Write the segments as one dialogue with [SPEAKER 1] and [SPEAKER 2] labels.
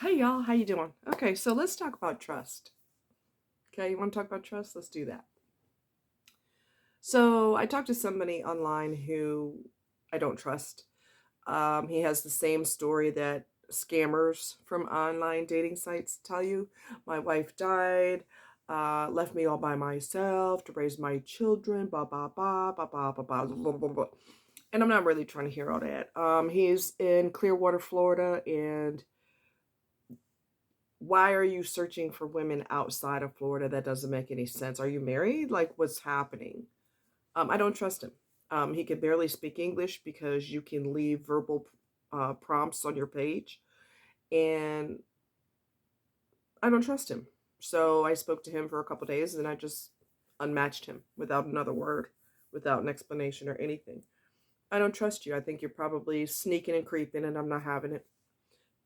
[SPEAKER 1] Hey y'all, how you doing? Okay, so let's talk about trust. Okay, you want to talk about trust? Let's do that. So I talked to somebody online who I don't trust. He has the same story that scammers from online dating sites tell you. My wife died, left me all by myself to raise my children, blah blah blah blah blah blah blah blah blah blah. And I'm not really trying to hear all that. He's in Clearwater, Florida, and why are you searching for women outside of Florida? That doesn't make any sense. Are you married? Like, what's happening? I don't trust him. He can barely speak English because you can leave verbal prompts on your page, and I don't trust him. So I spoke to him for a couple days, and I just unmatched him without another word, without an explanation or anything. I don't trust you. I think you're probably sneaking and creeping, and I'm not having it.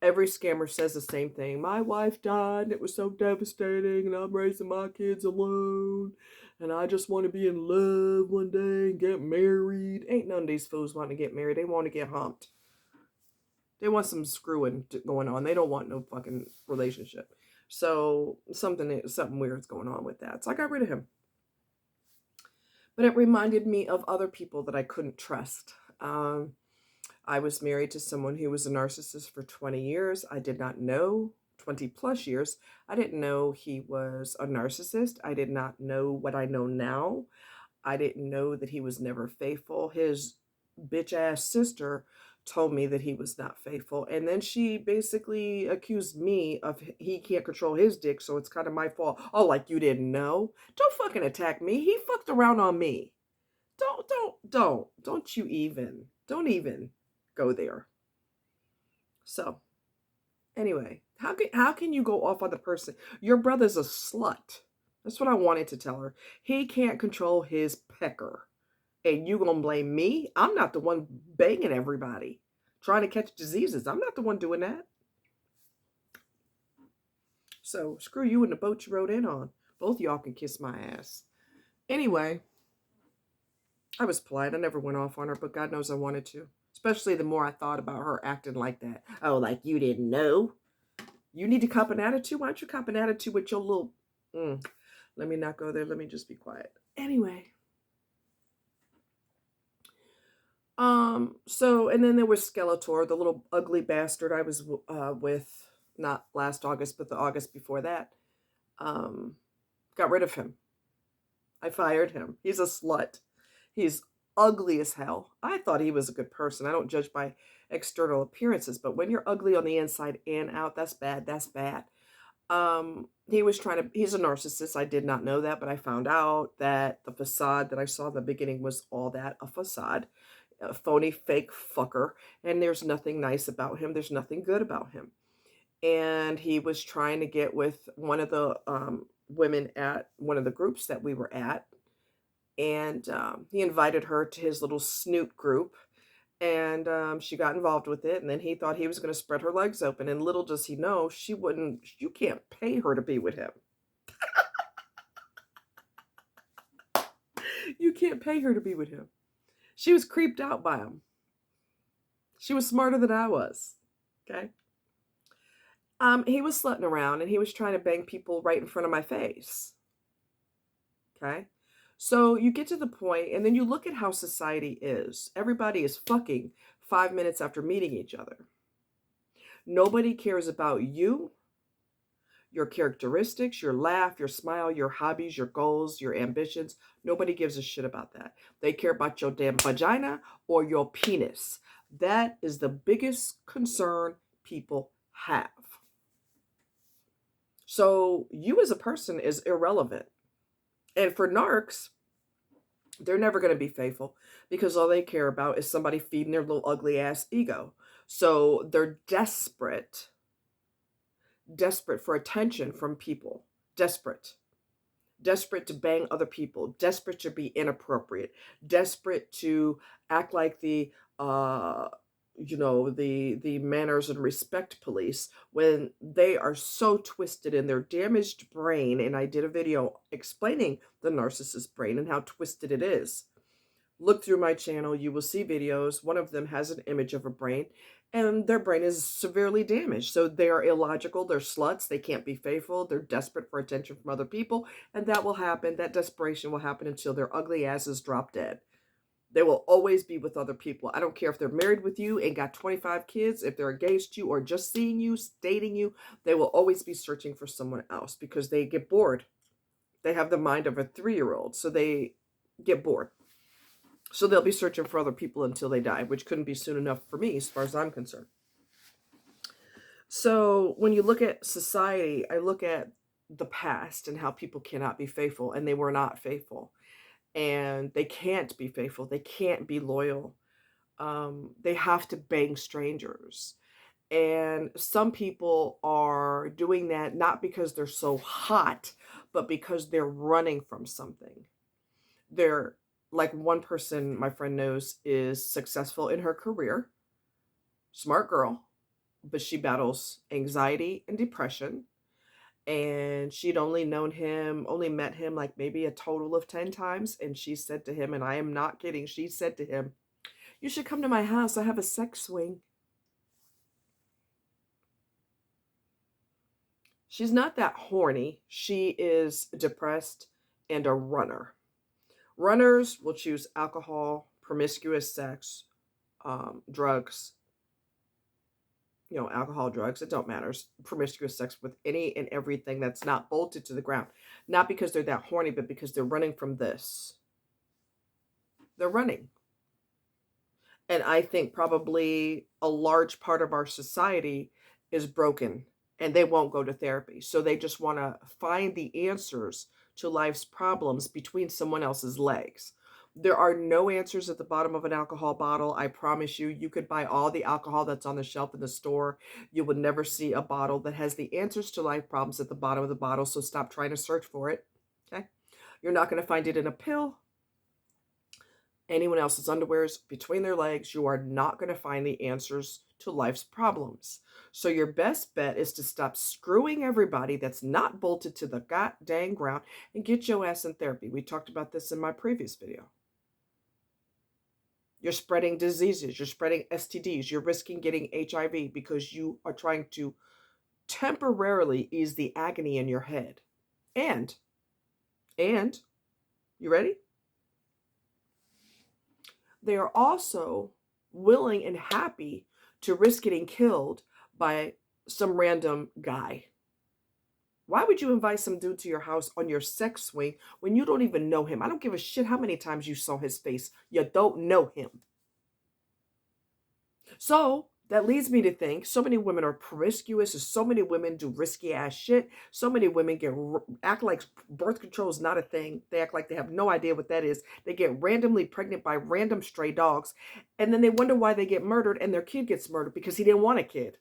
[SPEAKER 1] Every scammer says the same thing. My wife died and it was so devastating and I'm raising my kids alone and I just want to be in love one day and get married. Ain't none of these fools wanting to get married. They want to get humped. They want some screwing going on. They don't want no fucking relationship. So something weird's going on with that. So I got rid of him. But it reminded me of other people that I couldn't trust. I was married to someone who was a narcissist for 20 years. I did not know, 20 plus years. I didn't know he was a narcissist. I did not know what I know now. I didn't know that he was never faithful. His bitch ass sister told me that he was not faithful. And then she basically accused me of he can't control his dick, so it's kind of my fault. Oh, like you didn't know? Don't fucking attack me. He fucked around on me. Don't you even. Don't even go there. So, anyway, how can you go off on the person? Your brother's a slut. That's what I wanted to tell her. He can't control his pecker. And you gonna blame me? I'm not the one banging everybody, trying to catch diseases. I'm not the one doing that. So screw you and the boat you rode in on. Both y'all can kiss my ass. Anyway, I was polite. I never went off on her, but God knows I wanted to. Especially the more I thought about her acting like that. Oh, like you didn't know? You need to cop an attitude? Why don't you cop an attitude with your little... Let me not go there. Let me just be quiet. Anyway. And then there was Skeletor, the little ugly bastard I was with, not last August, but the August before that. Got rid of him. I fired him. He's a slut. He's ugly as hell. I thought he was a good person. I don't judge by external appearances, but when you're ugly on the inside and out, that's bad. That's bad. He's a narcissist. I did not know that, but I found out that the facade that I saw in the beginning was all that, a facade, a phony, fake fucker. And there's nothing nice about him. There's nothing good about him. And he was trying to get with one of the women at one of the groups that we were at. And he invited her to his little snoot group. And she got involved with it. And then he thought he was going to spread her legs open. And little does he know, you can't pay her to be with him. You can't pay her to be with him. She was creeped out by him. She was smarter than I was. Okay. He was slutting around and he was trying to bang people right in front of my face. Okay. So you get to the point and then you look at how society is. Everybody is fucking 5 minutes after meeting each other. Nobody cares about you, your characteristics, your laugh, your smile, your hobbies, your goals, your ambitions. Nobody gives a shit about that. They care about your damn vagina or your penis. That is the biggest concern people have. So you as a person is irrelevant. And for narcs, they're never going to be faithful because all they care about is somebody feeding their little ugly ass ego. So they're desperate for attention from people. Desperate to bang other people, desperate to be inappropriate, desperate to act like the the manners and respect police when they are so twisted in their damaged brain. And I did a video explaining the narcissist brain and how twisted it is. Look through my channel, you will see videos. One of them has an image of a brain, and their brain is severely damaged. So they are illogical, they're sluts, they can't be faithful, they're desperate for attention from other people, and that will happen. That desperation will happen until their ugly asses drop dead. They will always be with other people. I don't care if they're married with you and got 25 kids, if they're engaged to you or just seeing you, dating you, they will always be searching for someone else because they get bored. They have the mind of a 3-year-old, so they get bored. So they'll be searching for other people until they die, which couldn't be soon enough for me as far as I'm concerned. So when you look at society, I look at the past and how people cannot be faithful, and they were not faithful, and they can't be faithful. They can't be loyal. They have to bang strangers. And some people are doing that not because they're so hot, but because they're running from something. They're like one person my friend knows is successful in her career, smart girl, but she battles anxiety and depression. And she'd only met him like maybe a total of 10 times. And she said to him, and I am not kidding, she said to him, "You should come to my house. I have a sex swing." She's not that horny. She is depressed and a runner. Runners will choose alcohol, promiscuous sex, drugs, alcohol, drugs, it don't matter. Promiscuous sex with any and everything that's not bolted to the ground. Not because they're that horny, but because they're running from this. They're running. And I think probably a large part of our society is broken and they won't go to therapy. So they just want to find the answers to life's problems between someone else's legs. There are no answers at the bottom of an alcohol bottle. I promise you, you could buy all the alcohol that's on the shelf in the store. You would never see a bottle that has the answers to life problems at the bottom of the bottle. So stop trying to search for it. Okay. You're not going to find it in a pill, anyone else's underwears, between their legs. You are not going to find the answers to life's problems. So your best bet is to stop screwing everybody that's not bolted to the god dang ground and get your ass in therapy. We talked about this in my previous video. You're spreading diseases, you're spreading STDs, you're risking getting HIV because you are trying to temporarily ease the agony in your head. And, you ready? They are also willing and happy to risk getting killed by some random guy. Why would you invite some dude to your house on your sex swing when you don't even know him? I don't give a shit how many times you saw his face. You don't know him. So that leads me to think so many women are promiscuous, and so many women do risky ass shit. So many women act like birth control is not a thing. They act like they have no idea what that is. They get randomly pregnant by random stray dogs, and then they wonder why they get murdered, and their kid gets murdered because he didn't want a kid.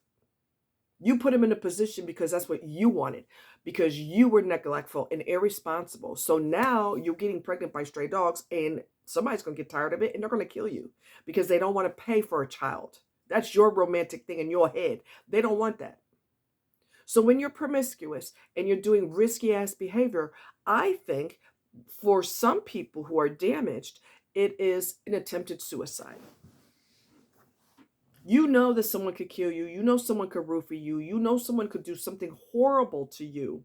[SPEAKER 1] You put him in a position because that's what you wanted, because you were neglectful and irresponsible. So now you're getting pregnant by stray dogs, and somebody's going to get tired of it, and they're going to kill you because they don't want to pay for a child. That's your romantic thing in your head. They don't want that. So when you're promiscuous and you're doing risky ass behavior, I think for some people who are damaged, it is an attempted suicide. You know that someone could kill you. You know someone could roofie you. You know someone could do something horrible to you.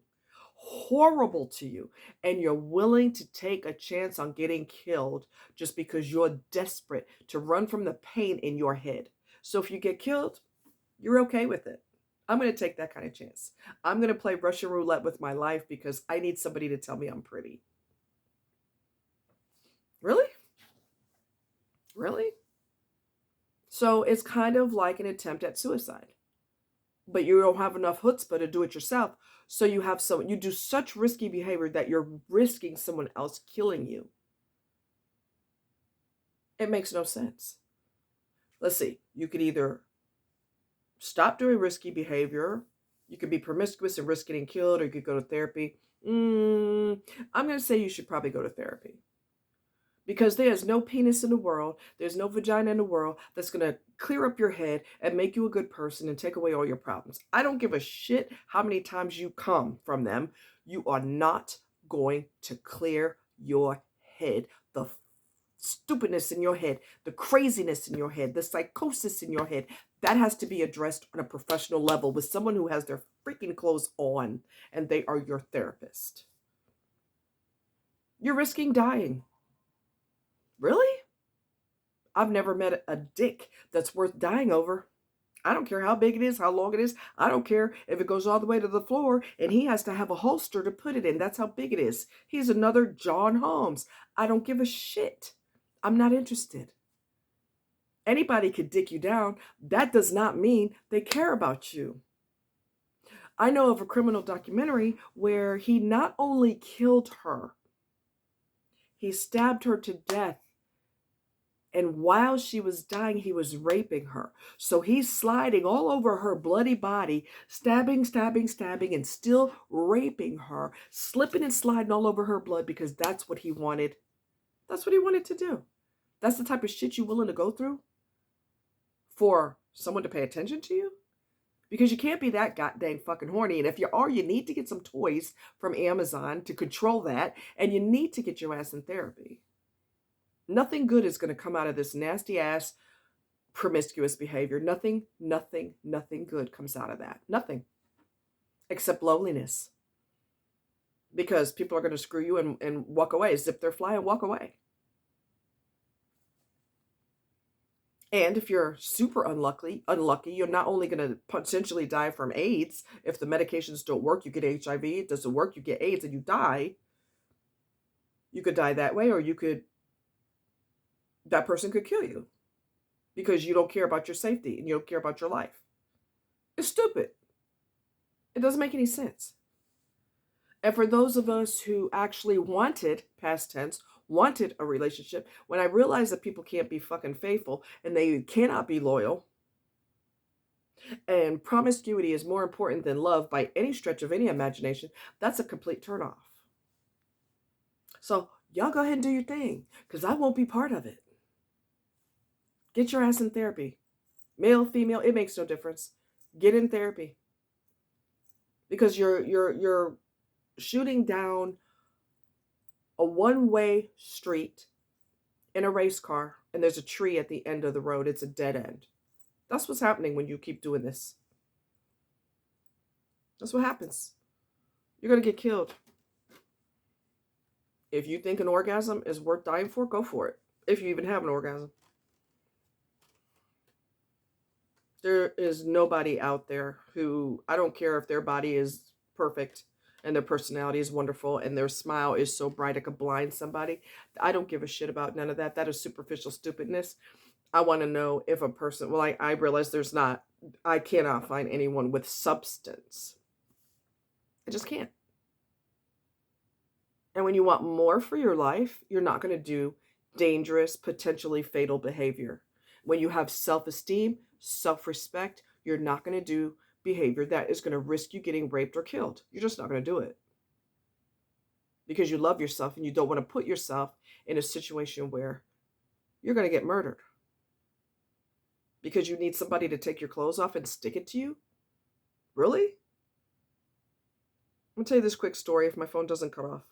[SPEAKER 1] Horrible to you. And you're willing to take a chance on getting killed just because you're desperate to run from the pain in your head. So if you get killed, you're okay with it. I'm going to take that kind of chance. I'm going to play Russian roulette with my life because I need somebody to tell me I'm pretty. Really? Really? So it's kind of like an attempt at suicide. But you don't have enough chutzpah to do it yourself. So you do such risky behavior that you're risking someone else killing you. It makes no sense. Let's see. You could either stop doing risky behavior. You could be promiscuous and risk getting killed, or you could go to therapy. I'm going to say you should probably go to therapy. Because there's no penis in the world, there's no vagina in the world that's going to clear up your head and make you a good person and take away all your problems. I don't give a shit how many times you come from them. You are not going to clear your head. The stupidness in your head, the craziness in your head, the psychosis in your head, That has to be addressed on a professional level with someone who has their freaking clothes on and they are your therapist. You're risking dying. Really? I've never met a dick that's worth dying over. I don't care how big it is, how long it is. I don't care if it goes all the way to the floor and he has to have a holster to put it in. That's how big it is. He's another John Holmes. I don't give a shit. I'm not interested. Anybody could dick you down. That does not mean they care about you. I know of a criminal documentary where he not only killed her, he stabbed her to death. And while she was dying, he was raping her. So he's sliding all over her bloody body, stabbing, stabbing, stabbing, and still raping her, slipping and sliding all over her blood because that's what he wanted. That's what he wanted to do. That's the type of shit you're willing to go through for someone to pay attention to you? Because you can't be that goddamn fucking horny. And if you are, you need to get some toys from Amazon to control that. And you need to get your ass in therapy. Nothing good is going to come out of this nasty ass promiscuous behavior. Nothing good comes out of that. Nothing. Except loneliness. Because people are going to screw you and walk away. Zip their fly and walk away. And if you're super unlucky, you're not only going to potentially die from AIDS. If the medications don't work, you get HIV. It doesn't work, you get AIDS and you die. You could die that way, or that person could kill you because you don't care about your safety and you don't care about your life. It's stupid. It doesn't make any sense. And for those of us who actually wanted, past tense, wanted a relationship, when I realized that people can't be fucking faithful and they cannot be loyal, and promiscuity is more important than love by any stretch of any imagination, that's a complete turnoff. So y'all go ahead and do your thing, because I won't be part of it. Get your ass in therapy. Male, female, it makes no difference. Get in therapy. Because you're shooting down a one-way street in a race car, and there's a tree at the end of the road. It's a dead end. That's what's happening when you keep doing this. That's what happens. You're going to get killed. If you think an orgasm is worth dying for, go for it. If you even have an orgasm. There is nobody out there who, I don't care if their body is perfect and their personality is wonderful and their smile is so bright it could blind somebody. I don't give a shit about none of that. That is superficial stupidness. I want to know if a person, well, I realize I cannot find anyone with substance. I just can't. And when you want more for your life, you're not going to do dangerous, potentially fatal behavior. When you have self-esteem, self-respect, you're not going to do behavior that is going to risk you getting raped or killed. You're just not going to do it. Because you love yourself and you don't want to put yourself in a situation where you're going to get murdered. Because you need somebody to take your clothes off and stick it to you? Really? I'm going to tell you this quick story if my phone doesn't cut off.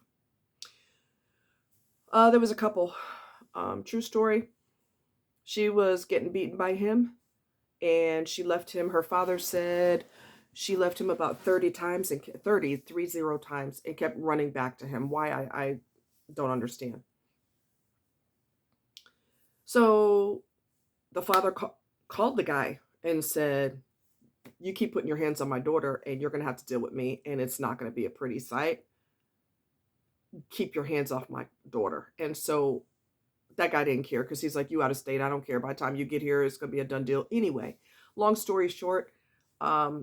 [SPEAKER 1] There was a couple. True story. She was getting beaten by him. And she left him, her father said she left him about 30 times, and 30 times, and kept running back to him. Why, I don't understand. So the father called the guy and said, you keep putting your hands on my daughter and you're going to have to deal with me, and it's not going to be a pretty sight. Keep your hands off my daughter. And so that guy didn't care because he's like, you out of state. I don't care. By the time you get here, it's going to be a done deal. Anyway, long story short,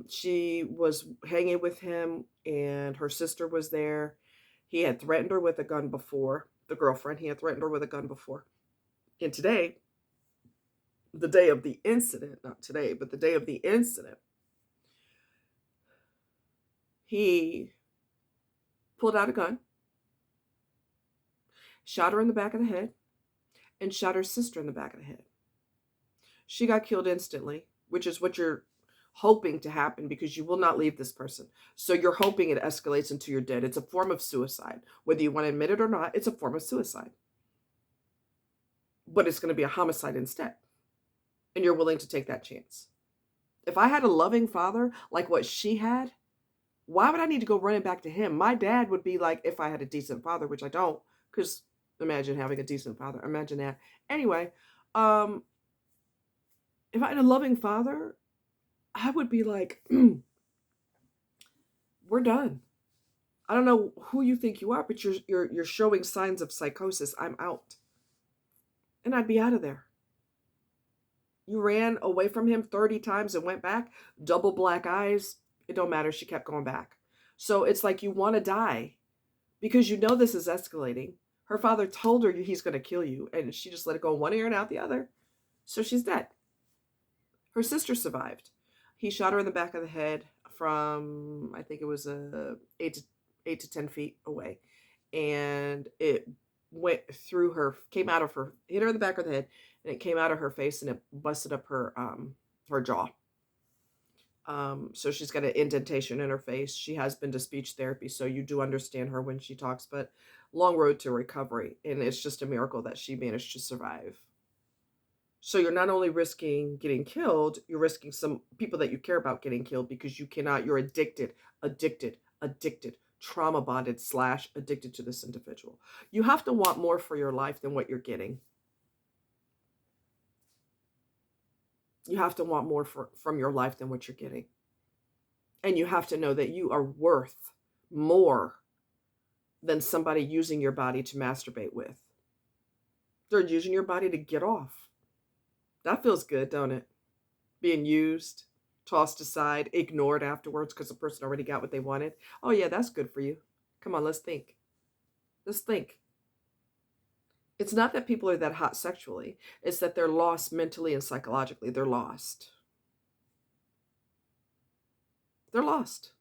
[SPEAKER 1] she was hanging with him and her sister was there. He had threatened her with a gun before. The girlfriend, he had threatened her with a gun before. And today, the day of the incident, not today, but the day of the incident, he pulled out a gun, shot her in the back of the head, and shot her sister in the back of the head. She got killed instantly, which is what you're hoping to happen because you will not leave this person. So you're hoping it escalates until you're dead. It's a form of suicide. Whether you want to admit it or not, it's a form of suicide. But it's going to be a homicide instead. And you're willing to take that chance. If I had a loving father like what she had, why would I need to go running back to him? My dad would be like, if I had a decent father, which I don't, because imagine having a decent father. Imagine that. Anyway, um, if I had a loving father, I would be like, we're done. I don't know who you think you are, but you're showing signs of psychosis. I'm out. And I'd be out of there. You ran away from him 30 times and went back, double black eyes. It don't matter. She kept going back. So it's like you want to die because you know this is escalating. Her father told her he's going to kill you, and she just let it go in one ear and out the other. So she's dead. Her sister survived. He shot her in the back of the head from, I think it was 8 to 10 feet away. And it went through her, came out of her, hit her in the back of the head, and it came out of her face and it busted up her jaw. So she's got an indentation in her face. She has been to speech therapy, so you do understand her when she talks, but long road to recovery. And it's just a miracle that she managed to survive. So you're not only risking getting killed, you're risking some people that you care about getting killed because you're addicted, trauma bonded / addicted to this individual. You have to want more for your life than what you're getting. You have to want more from your life than what you're getting. And you have to know that you are worth more than somebody using your body to masturbate with. They're using your body to get off. That feels good, don't it? Being used, tossed aside, ignored afterwards because the person already got what they wanted. Oh yeah, that's good for you. Come on, let's think. Let's think. It's not that people are that hot sexually. It's that they're lost mentally and psychologically. They're lost. They're lost.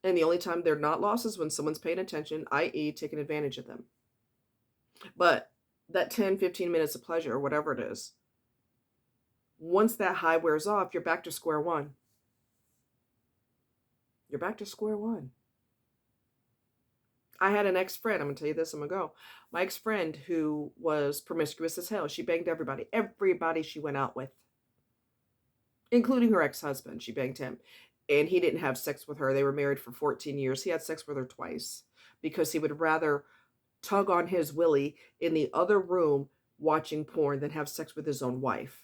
[SPEAKER 1] And the only time they're not lost is when someone's paying attention, i.e. taking advantage of them. But that 10, 15 minutes of pleasure or whatever it is, once that high wears off, you're back to square one. You're back to square one. I had an ex-friend, I'm going to tell you this, I'm going to go. My ex-friend who was promiscuous as hell. She banged everybody she went out with, including her ex-husband. She banged him. And he didn't have sex with her. They were married for 14 years. He had sex with her twice because he would rather tug on his willy in the other room watching porn than have sex with his own wife.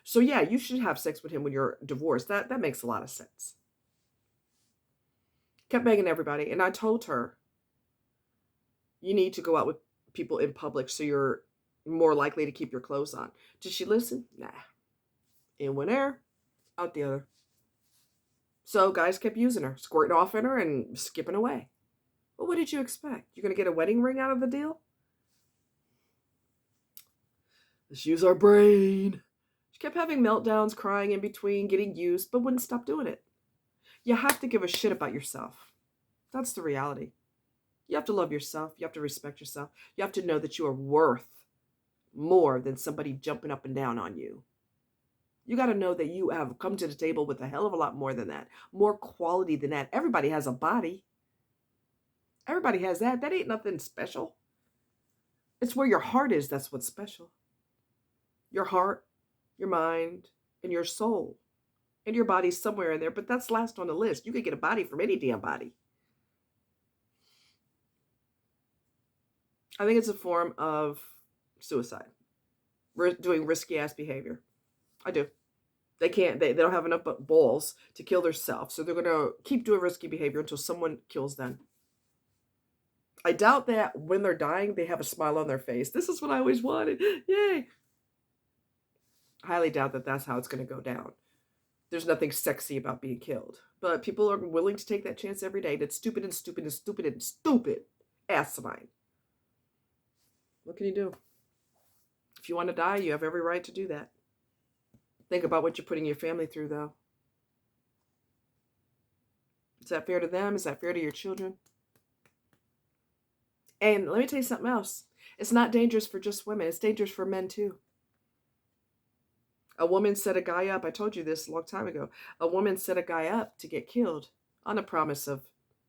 [SPEAKER 1] So yeah, you should have sex with him when you're divorced. That makes a lot of sense. Kept banging everybody. And I told her, you need to go out with people in public so you're more likely to keep your clothes on. Did she listen? Nah. In one ear, out the other. So guys kept using her, squirting off in her and skipping away. Well, what did you expect? You're going to get a wedding ring out of the deal? Let's use our brain. She kept having meltdowns, crying in between, getting used, but wouldn't stop doing it. You have to give a shit about yourself. That's the reality. You have to love yourself. You have to respect yourself. You have to know that you are worth more than somebody jumping up and down on you. You got to know that you have come to the table with a hell of a lot more than that. More quality than that. Everybody has a body. Everybody has that. That ain't nothing special. It's where your heart is that's what's special. Your heart, your mind, and your soul. And your body's somewhere in there, but that's last on the list. You could get a body from any damn body. I think it's a form of suicide. We're doing risky ass behavior. I do. They can't, they don't have enough balls to kill themselves. So they're going to keep doing risky behavior until someone kills them. I doubt that when they're dying, they have a smile on their face. This is what I always wanted. Yay. I highly doubt that that's how it's going to go down. There's nothing sexy about being killed. But people are willing to take that chance every day. That's stupid and stupid and stupid and stupid. Asinine. What can you do? If you want to die, you have every right to do that. Think about what you're putting your family through, though. Is that fair to them? Is that fair to your children? And let me tell you something else. It's not dangerous for just women. It's dangerous for men, too. A woman set a guy up. I told you this a long time ago. A woman set a guy up to get killed on the promise of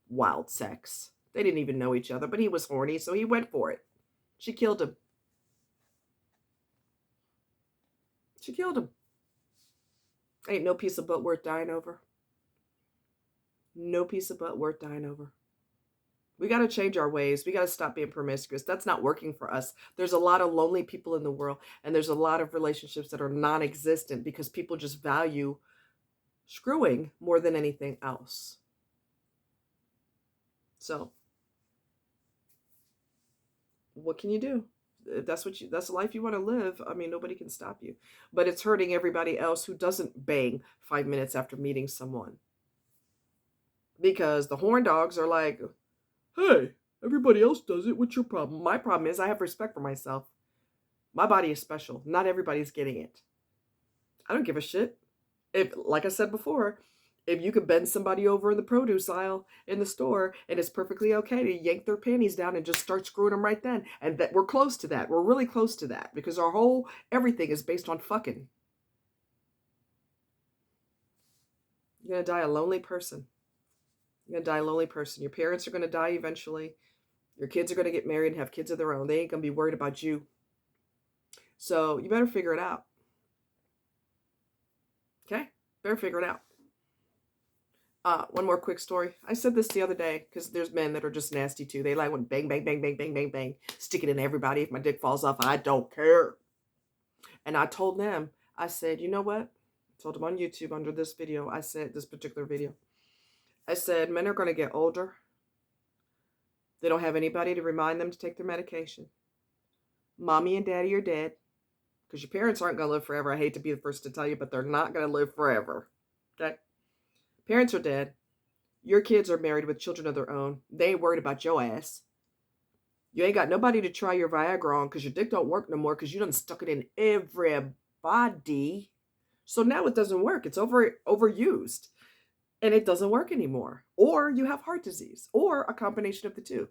[SPEAKER 1] wild sex. They didn't even know each other, but he was horny, so he went for it. She killed him. She killed him. Ain't no piece of butt worth dying over. No piece of butt worth dying over. We got to change our ways. We got to stop being promiscuous. That's not working for us. There's a lot of lonely people in the world, and there's a lot of relationships that are non existent because people just value screwing more than anything else. So, what can you do? If that's the life you want to live. I mean, nobody can stop you. But it's hurting everybody else who doesn't bang 5 minutes after meeting someone. Because the horn dogs are like, hey, everybody else does it. What's your problem? My problem is I have respect for myself. My body is special. Not everybody's getting it. I don't give a shit. If, like I said before, if you could bend somebody over in the produce aisle in the store and it's perfectly okay to yank their panties down and just start screwing them right then, and that we're close to that. We're really close to that because our whole everything is based on fucking. You're gonna die a lonely person. You're gonna die a lonely person. Your parents are gonna die eventually. Your kids are gonna get married and have kids of their own. They ain't gonna be worried about you. So you better figure it out. Okay? Better figure it out. One more quick story. I said this the other day because there's men that are just nasty too. They like when bang, bang, bang, bang, bang, bang, bang, stick it in everybody. If my dick falls off, I don't care. And I told them, I said, you know what? I told them on YouTube under this video, I said, this particular video, I said, men are going to get older. They don't have anybody to remind them to take their medication. Mommy and daddy are dead because your parents aren't going to live forever. I hate to be the first to tell you, but they're not going to live forever. Okay? Parents are dead. Your kids are married with children of their own. They ain't worried about your ass. You ain't got nobody to try your Viagra on because your dick don't work no more because you done stuck it in everybody. So now it doesn't work. It's overused. And it doesn't work anymore. Or you have heart disease. Or a combination of the two.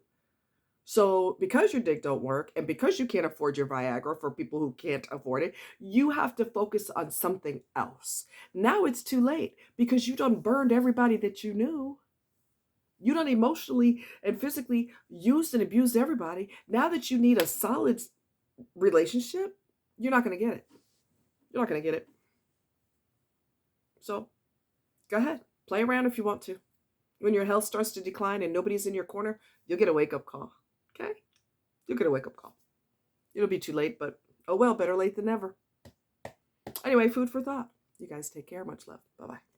[SPEAKER 1] So because your dick don't work and because you can't afford your Viagra for people who can't afford it, you have to focus on something else. Now it's too late because you done burned everybody that you knew. You done emotionally and physically used and abused everybody. Now that you need a solid relationship, you're not going to get it. You're not going to get it. So go ahead. Play around if you want to. When your health starts to decline and nobody's in your corner, you'll get a wake-up call. Okay? You'll get a wake-up call. It'll be too late, but oh well, better late than never. Anyway, food for thought. You guys take care. Much love. Bye-bye.